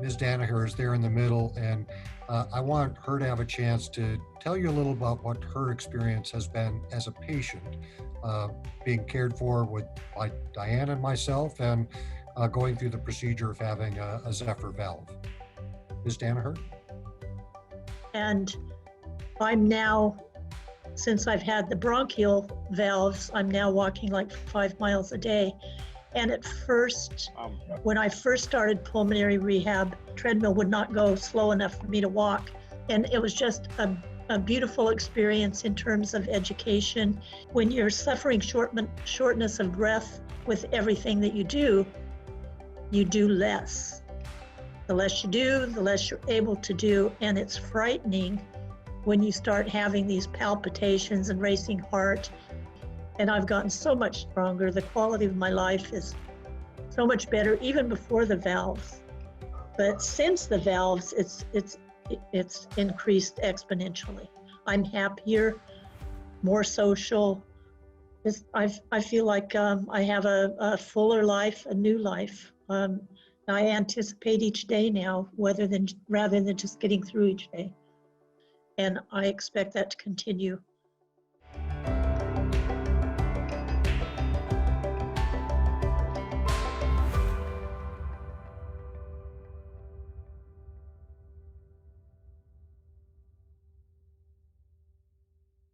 Ms. Danaher is there in the middle, and I want her to have a chance to tell you a little about what her experience has been as a patient, being cared for by Diane and myself, and going through the procedure of having a Zephyr valve. Ms. Danaher? And I'm now, since I've had the bronchial valves, I'm now walking like 5 miles a day. And at first, when I first started pulmonary rehab, treadmill would not go slow enough for me to walk. And it was just a beautiful experience in terms of education. When you're suffering shortness of breath with everything that you do less. The less you do, the less you're able to do. And it's frightening when you start having these palpitations and racing heart. And I've gotten so much stronger. The quality of my life is so much better, even before the valves. But since the valves, it's increased exponentially. I'm happier, more social. I feel like I have a fuller life, a new life. I anticipate each day now, rather than just getting through each day. And I expect that to continue.